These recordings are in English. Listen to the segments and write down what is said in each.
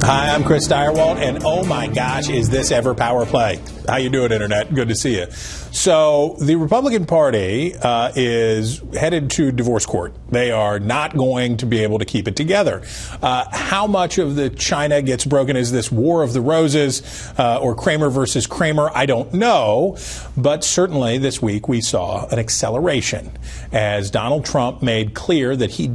Hi, I'm Chris Stirewalt, and oh my gosh, is this ever power play? How you doing, Internet? Good to see you. So the Republican Party is headed to divorce court. They are not going to be able to keep it together. How much of the China gets broken? Is this War of the Roses or Kramer versus Kramer? I don't know. But certainly this week we saw an acceleration as Donald Trump made clear that he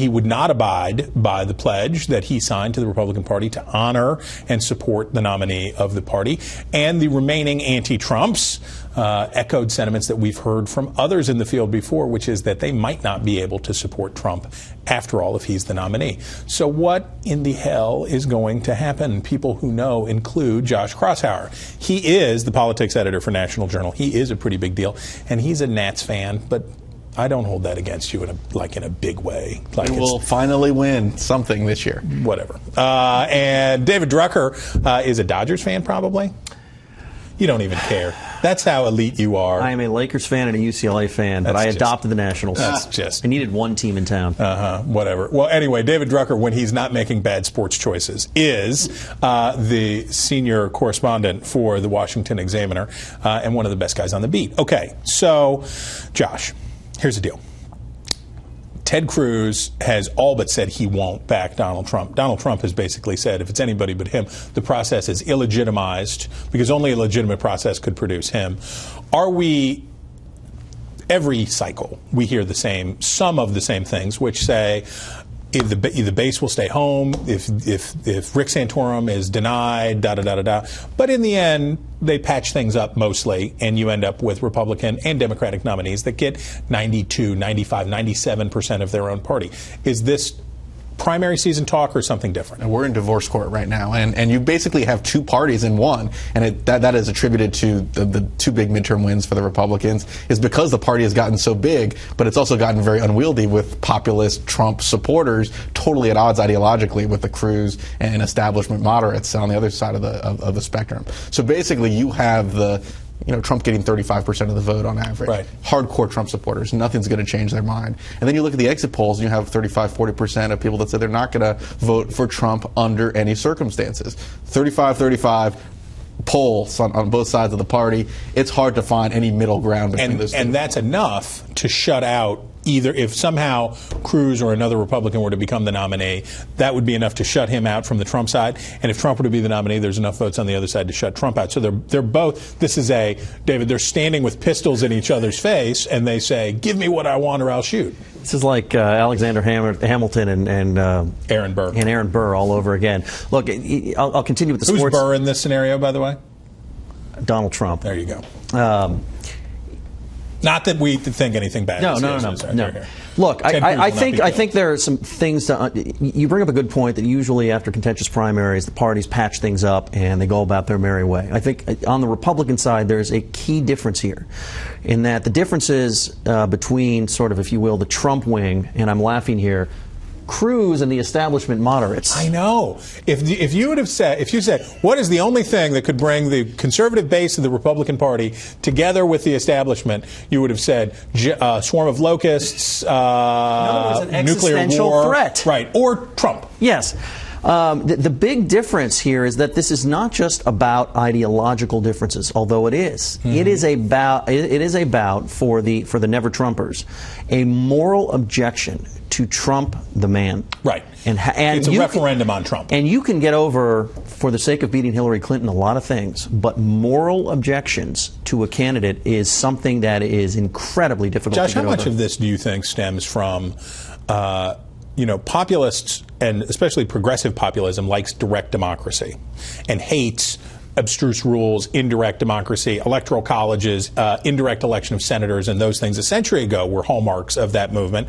would not abide by the pledge that he signed to the Republican Party to honor and support the nominee of the party. And the remaining anti-Trumps echoed sentiments that we've heard from others in the field before, which is that they might not be able to support Trump after all if he's the nominee. So what in the hell is going to happen? People who know include Josh Kraushaar. He is the politics editor for National Journal. He is a pretty big deal, and he's a Nats fan, but I don't hold that against you in a big way. Like we will finally win something this year. Whatever. And David Drucker is a Dodgers fan, probably. You don't even care. That's how elite you are. I am a Lakers fan and a UCLA fan, but I adopted the Nationals. That's just... I needed one team in town. Whatever. Well, anyway, David Drucker, when he's not making bad sports choices, is the senior correspondent for the Washington Examiner and one of the best guys on the beat. Okay, so, Josh, here's the deal. Ted Cruz has all but said he won't back Donald Trump. Donald Trump has basically said if it's anybody but him, the process is illegitimized because only a legitimate process could produce him. Every cycle, we hear some of the same things, which say if the base will stay home, if Rick Santorum is denied, da-da-da-da-da. But in the end, they patch things up mostly, and you end up with Republican and Democratic nominees that get 92, 95, 97% of their own party. Is this primary season talk or something different? We're in divorce court right now, and you basically have two parties in one, and that is attributed to the two big midterm wins for the Republicans is because the party has gotten so big, but it's also gotten very unwieldy with populist Trump supporters totally at odds ideologically with the Cruz and establishment moderates on the other side of the spectrum. So basically you have Trump getting 35% of the vote on average. Right. Hardcore Trump supporters. Nothing's going to change their mind. And then you look at the exit polls and you have 35-40% of people that say they're not going to vote for Trump under any circumstances. 35-35 polls on both sides of the party. It's hard to find any middle ground between those two. And that's enough to shut out either if somehow Cruz or another Republican were to become the nominee, that would be enough to shut him out from the Trump side. And if Trump were to be the nominee, there's enough votes on the other side to shut Trump out. So they're both, David, they're standing with pistols in each other's face, and they say, give me what I want or I'll shoot. This is like Alexander Hamilton and Aaron Burr. And Aaron Burr all over again. Look, I'll continue with the sports. Who's Burr in this scenario, by the way? Donald Trump. There you go. Not that we think anything bad. No. Look, I think there are some things you bring up a good point that usually after contentious primaries, the parties patch things up and they go about their merry way. I think on the Republican side, there's a key difference here in that the differences between sort of, if you will, the Trump wing, and I'm laughing here, Cruz and the establishment moderates. I know. If you said, what is the only thing that could bring the conservative base of the Republican Party together with the establishment, you would have said swarm of locusts, nuclear war, threat, right, or Trump. Yes. The big difference here is that this is not just about ideological differences, although it is. Mm-hmm. It is about for the Never Trumpers a moral objection to Trump the man. Right. And it's a referendum on Trump. And you can get over, for the sake of beating Hillary Clinton, a lot of things, but moral objections to a candidate is something that is incredibly difficult Josh, to get over. Josh, how much of this do you think stems from populists, and especially progressive populism, likes direct democracy and hates abstruse rules, indirect democracy, electoral colleges, indirect election of senators, and those things a century ago were hallmarks of that movement.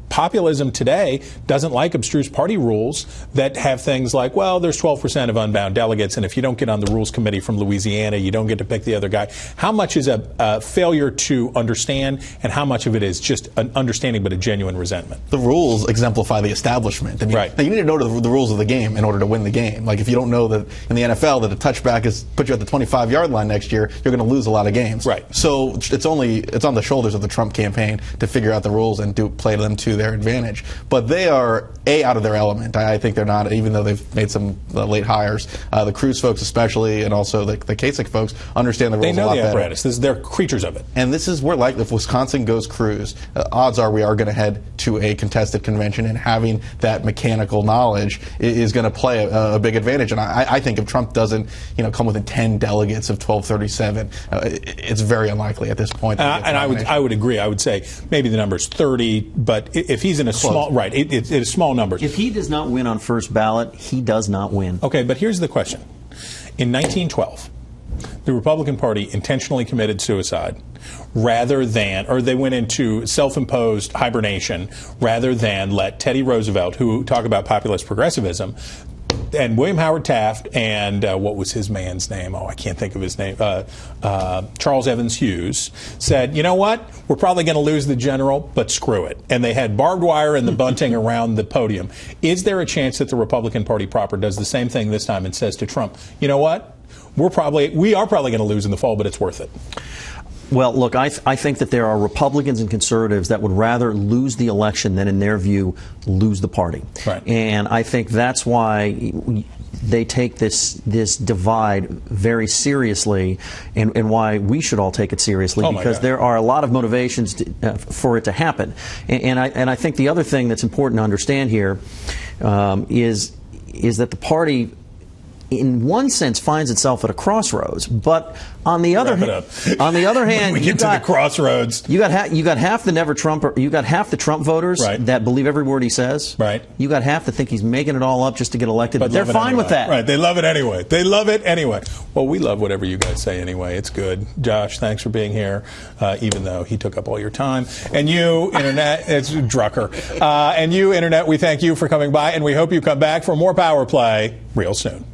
Populism today doesn't like abstruse party rules that have things like, well, there's 12% of unbound delegates, and if you don't get on the Rules Committee from Louisiana, you don't get to pick the other guy. How much is a failure to understand, and how much of it is just an understanding but a genuine resentment? The rules exemplify the establishment. I mean, right. You need to know the rules of the game in order to win the game. Like if you don't know that in the NFL that a touchback is put you at the 25-yard line next year, you're going to lose a lot of games. Right. So it's on the shoulders of the Trump campaign to figure out the rules and play them to their advantage. But they are out of their element. I think they're not, even though they've made some late hires. The Cruz folks especially, and also the Kasich folks, understand the rules a lot better. They know the apparatus. They're creatures of it. And this is where, like, if Wisconsin goes Cruz, odds are we are going to head to a contested convention, and having that mechanical knowledge is going to play a big advantage. And I think if Trump doesn't, come within 10 delegates of 1237, it's very unlikely at this point. And I would agree. I would say maybe the number's 30, but if he's in a small, right, it is small numbers. If he does not win on first ballot, he does not win. Okay, but here's the question. In 1912, the Republican Party intentionally committed suicide rather than, or they went into self-imposed hibernation rather than let Teddy Roosevelt, who talk about populist progressivism, and William Howard Taft and what was his man's name? Oh, I can't think of his name. Charles Evans Hughes said, you know what? We're probably going to lose the general, but screw it. And they had barbed wire and the bunting around the podium. Is there a chance that the Republican Party proper does the same thing this time and says to Trump, you know what? We are probably going to lose in the fall, but it's worth it? Well, look, I think that there are Republicans and conservatives that would rather lose the election than, in their view, lose the party. Right. And I think that's why they take this divide very seriously, and why we should all take it seriously, because there are a lot of motivations for it to happen. And I think the other thing that's important to understand here is that the party, in one sense, finds itself at a crossroads, but on the other hand, we get to the crossroads. You got half the never Trump, you got half the Trump voters that believe every word he says. Right. You got half that think he's making it all up just to get elected, but they're fine with that. Right. They love it anyway. They love it anyway. Well, we love whatever you guys say anyway. It's good. Josh, thanks for being here, even though he took up all your time. And you, Internet, it's Drucker. And you, Internet, we thank you for coming by, and we hope you come back for more Power Play real soon.